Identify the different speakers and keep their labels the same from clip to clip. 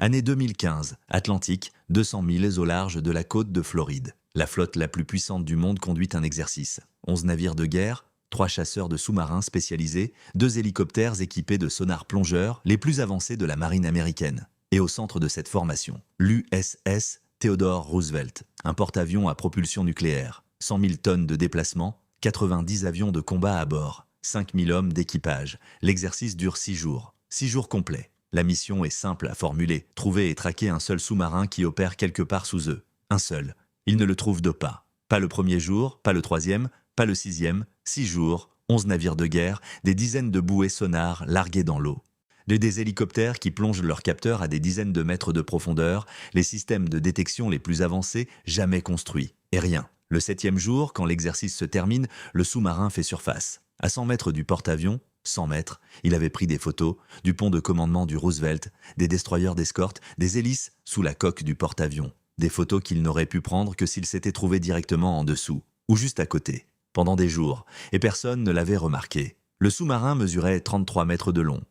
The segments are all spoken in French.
Speaker 1: Année 2015, Atlantique, 200 milles au large de la côte de Floride. La flotte la plus puissante du monde conduit un exercice. 11 navires de guerre, 3 chasseurs de sous-marins spécialisés, 2 hélicoptères équipés de sonars plongeurs, les plus avancés de la marine américaine. Et au centre de cette formation, l'USS Theodore Roosevelt, un porte-avions à propulsion nucléaire, 100 000 tonnes de déplacement, 90 avions de combat à bord, 5 000 hommes d'équipage. L'exercice dure 6 jours. 6 jours complets. La mission est simple à formuler. Trouver et traquer un seul sous-marin qui opère quelque part sous eux. Un seul. Ils ne le trouvent de pas. Pas le premier jour, pas le troisième, pas le sixième. 6 jours, 11 navires de guerre, des dizaines de bouées sonars larguées dans l'eau. Des hélicoptères qui plongent leurs capteurs à des dizaines de mètres de profondeur, les systèmes de détection les plus avancés jamais construits. Et rien. Le 7e jour, quand l'exercice se termine, le sous-marin fait surface. À 100 mètres du porte-avions, 100 mètres, il avait pris des photos du pont de commandement du Roosevelt, des destroyers d'escorte, des hélices sous la coque du porte-avions. Des photos qu'il n'aurait pu prendre que s'il s'était trouvé directement en dessous, ou juste à côté, pendant des jours, et personne ne l'avait remarqué. Le sous-marin mesurait 33 mètres de long.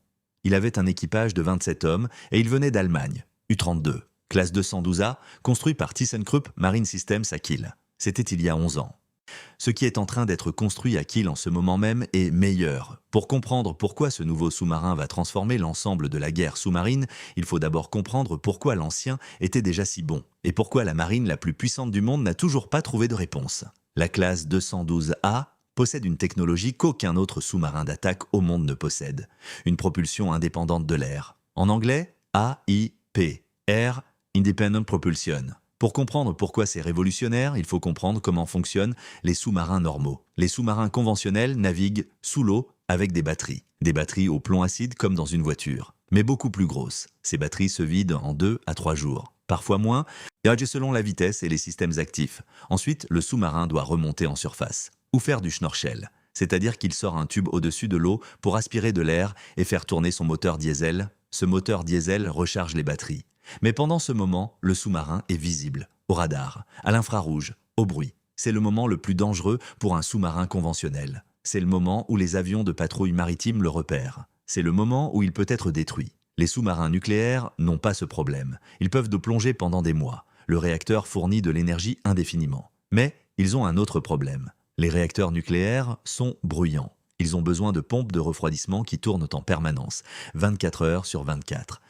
Speaker 1: Il avait un équipage de 27 hommes et il venait d'Allemagne, U-32, classe 212A, construit par ThyssenKrupp Marine Systems à Kiel. C'était il y a 11 ans. Ce qui est en train d'être construit à Kiel en ce moment même est meilleur. Pour comprendre pourquoi ce nouveau sous-marin va transformer l'ensemble de la guerre sous-marine, il faut d'abord comprendre pourquoi l'ancien était déjà si bon, et pourquoi la marine la plus puissante du monde n'a toujours pas trouvé de réponse. La classe 212A possède une technologie qu'aucun autre sous-marin d'attaque au monde ne possède. Une propulsion indépendante de l'air. En anglais, AIP, Air Independent Propulsion. Pour comprendre pourquoi c'est révolutionnaire, il faut comprendre comment fonctionnent les sous-marins normaux. Les sous-marins conventionnels naviguent sous l'eau avec des batteries. Des batteries au plomb acide comme dans une voiture, mais beaucoup plus grosses. Ces batteries se vident en 2 à 3 jours. Parfois moins, selon la vitesse et les systèmes actifs. Ensuite, le sous-marin doit remonter en surface. Ou faire du schnorchel, c'est-à-dire qu'il sort un tube au-dessus de l'eau pour aspirer de l'air et faire tourner son moteur diesel. Ce moteur diesel recharge les batteries. Mais pendant ce moment, le sous-marin est visible, au radar, à l'infrarouge, au bruit. C'est le moment le plus dangereux pour un sous-marin conventionnel. C'est le moment où les avions de patrouille maritime le repèrent. C'est le moment où il peut être détruit. Les sous-marins nucléaires n'ont pas ce problème. Ils peuvent plonger pendant des mois. Le réacteur fournit de l'énergie indéfiniment. Mais ils ont un autre problème. Les réacteurs nucléaires sont bruyants. Ils ont besoin de pompes de refroidissement qui tournent en permanence, 24 heures sur 24.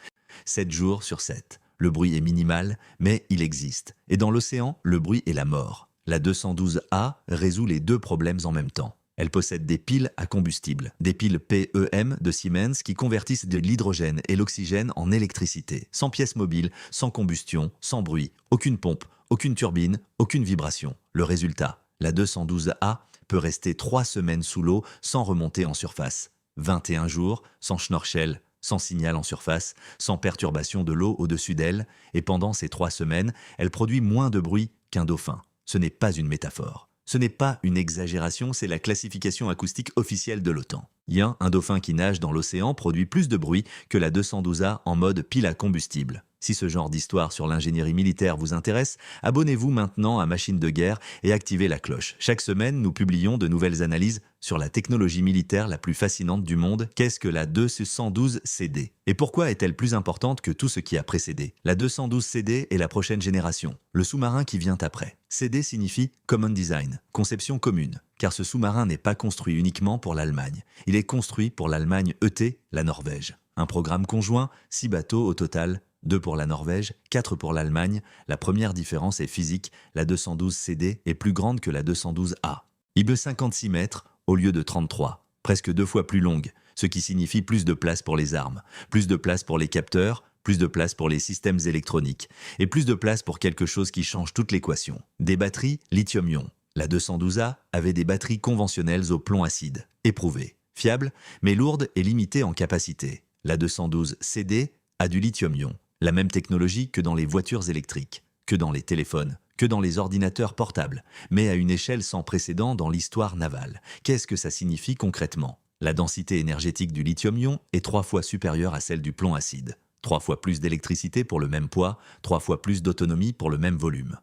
Speaker 1: 7 jours sur 7. Le bruit est minimal, mais il existe. Et dans l'océan, le bruit est la mort. La 212A résout les 2 problèmes en même temps. Elle possède des piles à combustible, des piles PEM de Siemens qui convertissent de l'hydrogène et l'oxygène en électricité, sans pièces mobiles, sans combustion, sans bruit, aucune pompe, aucune turbine, aucune vibration. Le résultat, la 212A peut rester 3 semaines sous l'eau sans remonter en surface, 21 jours sans schnorchel, sans signal en surface, sans perturbation de l'eau au-dessus d'elle, et pendant ces 3 semaines, elle produit moins de bruit qu'un dauphin. Ce n'est pas une métaphore. Ce n'est pas une exagération, c'est la classification acoustique officielle de l'OTAN. Un dauphin qui nage dans l'océan produit plus de bruit que la 212A en mode pile à combustible. Si ce genre d'histoire sur l'ingénierie militaire vous intéresse, abonnez-vous maintenant à Machine de guerre et activez la cloche. Chaque semaine, nous publions de nouvelles analyses sur la technologie militaire la plus fascinante du monde. Qu'est-ce que la 212CD? Et pourquoi est-elle plus importante que tout ce qui a précédé? La 212CD est la prochaine génération, le sous-marin qui vient après. CD signifie Common Design, conception commune, car ce sous-marin n'est pas construit uniquement pour l'Allemagne. Il est construit pour l'Allemagne ET, la Norvège. Un programme conjoint, 6 bateaux au total, 2 pour la Norvège, 4 pour l'Allemagne. La première différence est physique, la 212CD est plus grande que la 212A. Il peut 56 mètres au lieu de 33, presque 2 fois plus longue, ce qui signifie plus de place pour les armes, plus de place pour les capteurs, plus de place pour les systèmes électroniques, et plus de place pour quelque chose qui change toute l'équation. Des batteries lithium-ion. La 212A avait des batteries conventionnelles au plomb acide, éprouvées, fiables, mais lourdes et limitées en capacité. La 212CD a du lithium-ion, la même technologie que dans les voitures électriques, que dans les téléphones, que dans les ordinateurs portables, mais à une échelle sans précédent dans l'histoire navale. Qu'est-ce que ça signifie concrètement? La densité énergétique du lithium-ion est 3 fois supérieure à celle du plomb acide. 3 fois plus d'électricité pour le même poids, 3 fois plus d'autonomie pour le même volume.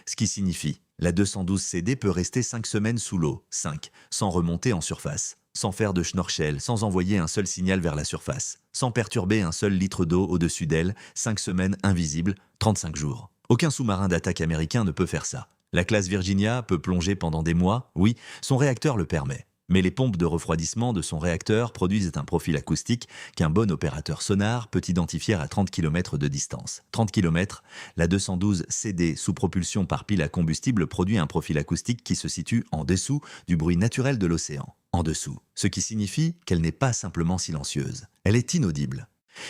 Speaker 1: Ce qui signifie, la 212CD peut rester 5 semaines sous l'eau, 5, sans remonter en surface, sans faire de schnorchel, sans envoyer un seul signal vers la surface. sans perturber un seul litre d'eau au-dessus d'elle, 5 semaines invisibles, 35 jours. Aucun sous-marin d'attaque américain ne peut faire ça. La classe Virginia peut plonger pendant des mois, oui, son réacteur le permet. Mais les pompes de refroidissement de son réacteur produisent un profil acoustique qu'un bon opérateur sonar peut identifier à 30 km de distance. 30 km, la 212 CD sous propulsion par pile à combustible produit un profil acoustique qui se situe en dessous du bruit naturel de l'océan. En dessous, ce qui signifie qu'elle n'est pas simplement silencieuse. Elle est inaudible.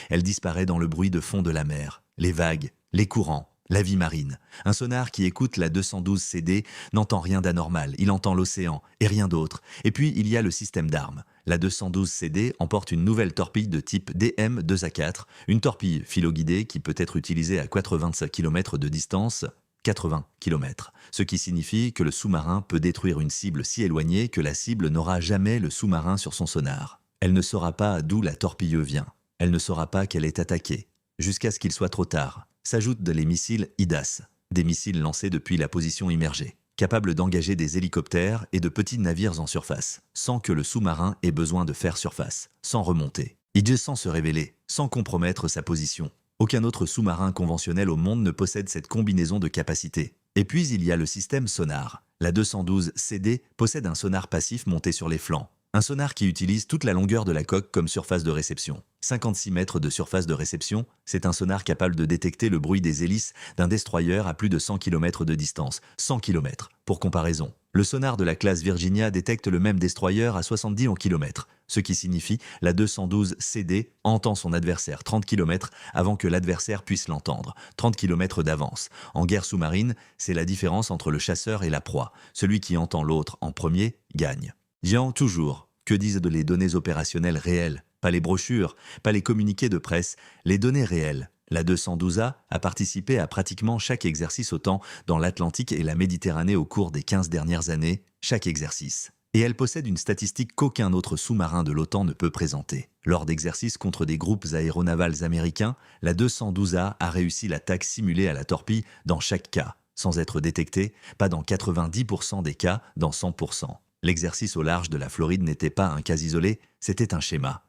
Speaker 1: Elle disparaît dans le bruit de fond de la mer, les vagues, les courants, la vie marine. Un sonar qui écoute la 212 CD n'entend rien d'anormal, il entend l'océan et rien d'autre. Et puis il y a le système d'armes. La 212 CD emporte une nouvelle torpille de type DM2A4, une torpille filoguidée qui peut être utilisée à 85 km de distance, 80 km, ce qui signifie que le sous-marin peut détruire une cible si éloignée que la cible n'aura jamais le sous-marin sur son sonar. Elle ne saura pas d'où la torpille vient. Elle ne saura pas qu'elle est attaquée, jusqu'à ce qu'il soit trop tard. S'ajoutent les missiles IDAS, des missiles lancés depuis la position immergée, capables d'engager des hélicoptères et de petits navires en surface, sans que le sous-marin ait besoin de faire surface, sans remonter, sans se révéler, sans compromettre sa position. Aucun autre sous-marin conventionnel au monde ne possède cette combinaison de capacités. Et puis il y a le système sonar. La 212 CD possède un sonar passif monté sur les flancs. Un sonar qui utilise toute la longueur de la coque comme surface de réception. 56 mètres de surface de réception, c'est un sonar capable de détecter le bruit des hélices d'un destroyer à plus de 100 km de distance. 100 km, pour comparaison. Le sonar de la classe Virginia détecte le même destroyer à 70 km, ce qui signifie la 212 CD entend son adversaire 30 km avant que l'adversaire puisse l'entendre. 30 km d'avance. En guerre sous-marine, c'est la différence entre le chasseur et la proie. Celui qui entend l'autre en premier gagne. Dian, toujours, que disent les données opérationnelles réelles? Pas les brochures, pas les communiqués de presse, les données réelles. La 212A a participé à pratiquement chaque exercice autant dans l'Atlantique et la Méditerranée au cours des 15 dernières années, chaque exercice. Et elle possède une statistique qu'aucun autre sous-marin de l'OTAN ne peut présenter. Lors d'exercices contre des groupes aéronavals américains, la 212A a réussi l'attaque simulée à la torpille dans chaque cas, sans être détectée, pas dans 90% des cas, dans 100%. L'exercice au large de la Floride n'était pas un cas isolé, c'était un schéma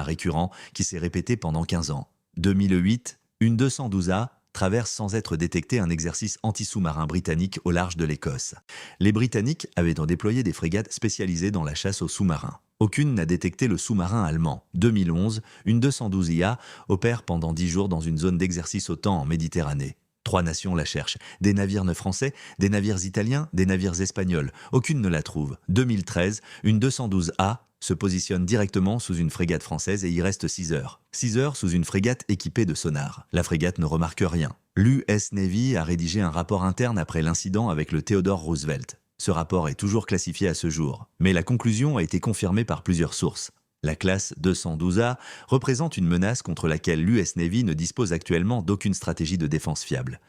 Speaker 1: récurrent qui s'est répété pendant 15 ans. 2008, une 212A traverse sans être détectée un exercice anti-sous-marin britannique au large de l'Écosse. Les Britanniques avaient déployé des frégates spécialisées dans la chasse aux sous-marins. Aucune n'a détecté le sous-marin allemand. 2011, une 212IA opère pendant 10 jours dans une zone d'exercice OTAN en Méditerranée. 3 nations la cherchent. Des navires français, des navires italiens, des navires espagnols. Aucune ne la trouve. 2013, une 212A se positionne directement sous une frégate française et y reste 6 heures. 6 heures sous une frégate équipée de sonar. La frégate ne remarque rien. L'US Navy a rédigé un rapport interne après l'incident avec le Theodore Roosevelt. Ce rapport est toujours classifié à ce jour. Mais la conclusion a été confirmée par plusieurs sources. La classe 212A représente une menace contre laquelle l'US Navy ne dispose actuellement d'aucune stratégie de défense fiable.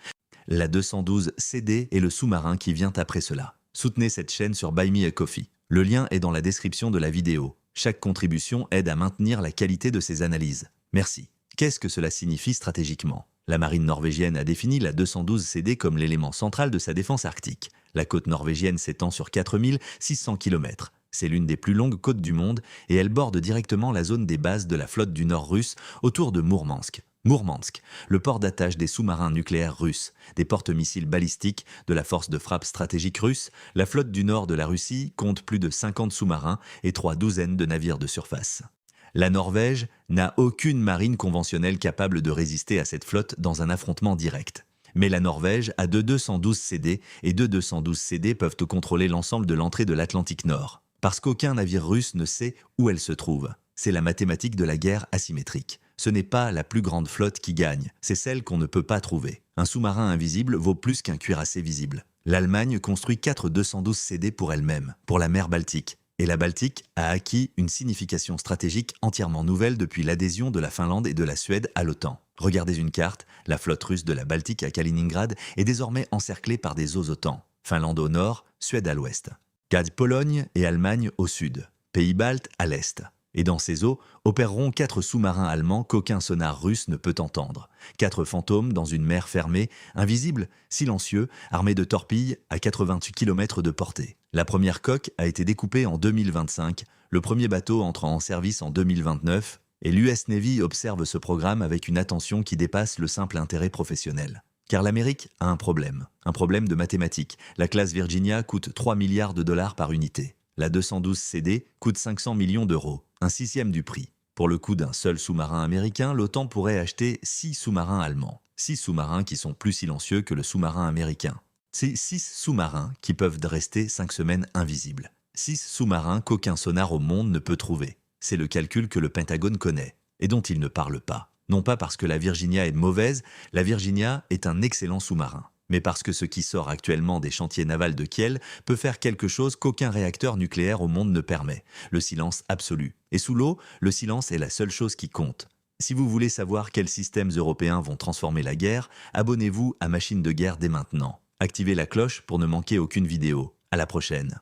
Speaker 1: La 212 CD est le sous-marin qui vient après cela. Soutenez cette chaîne sur Buy Me a Coffee. Le lien est dans la description de la vidéo. Chaque contribution aide à maintenir la qualité de ces analyses. Merci. Qu'est-ce que cela signifie stratégiquement? La marine norvégienne a défini la 212 CD comme l'élément central de sa défense arctique. La côte norvégienne s'étend sur 4600 km. C'est l'une des plus longues côtes du monde et elle borde directement la zone des bases de la flotte du Nord russe autour de Mourmansk. Mourmansk, le port d'attache des sous-marins nucléaires russes, des porte-missiles balistiques, de la force de frappe stratégique russe, la flotte du nord de la Russie compte plus de 50 sous-marins et 3 douzaines de navires de surface. La Norvège n'a aucune marine conventionnelle capable de résister à cette flotte dans un affrontement direct. Mais la Norvège a 212 CD et 212 CD peuvent contrôler l'ensemble de l'entrée de l'Atlantique Nord. Parce qu'aucun navire russe ne sait où elle se trouve. C'est la mathématique de la guerre asymétrique. Ce n'est pas la plus grande flotte qui gagne, c'est celle qu'on ne peut pas trouver. Un sous-marin invisible vaut plus qu'un cuirassé visible. L'Allemagne construit 4 212 CD pour elle-même, pour la mer Baltique. Et la Baltique a acquis une signification stratégique entièrement nouvelle depuis l'adhésion de la Finlande et de la Suède à l'OTAN. Regardez une carte, la flotte russe de la Baltique à Kaliningrad est désormais encerclée par des eaux OTAN. Finlande au nord, Suède à l'ouest. Pologne et Allemagne au sud. Pays baltes à l'est. Et dans ces eaux opéreront 4 sous-marins allemands qu'aucun sonar russe ne peut entendre. 4 fantômes dans une mer fermée, invisibles, silencieux, armés de torpilles à 88 km de portée. La première coque a été découpée en 2025, le premier bateau entre en service en 2029 Et l'US Navy observe ce programme avec une attention qui dépasse le simple intérêt professionnel. Car l'Amérique a un problème de mathématiques. La classe Virginia coûte 3 milliards de dollars par unité. La 212 CD coûte 500 millions d'euros, un sixième du prix. Pour le coût d'un seul sous-marin américain, l'OTAN pourrait acheter 6 sous-marins allemands. 6 sous-marins qui sont plus silencieux que le sous-marin américain. C'est 6 sous-marins qui peuvent rester 5 semaines invisibles. 6 sous-marins qu'aucun sonar au monde ne peut trouver. C'est le calcul que le Pentagone connaît et dont il ne parle pas. Non pas parce que la Virginia est mauvaise, la Virginia est un excellent sous-marin, mais parce que ce qui sort actuellement des chantiers navals de Kiel peut faire quelque chose qu'aucun réacteur nucléaire au monde ne permet, le silence absolu. Et sous l'eau, le silence est la seule chose qui compte. Si vous voulez savoir quels systèmes européens vont transformer la guerre, abonnez-vous à Machine de guerre dès maintenant. Activez la cloche pour ne manquer aucune vidéo. À la prochaine.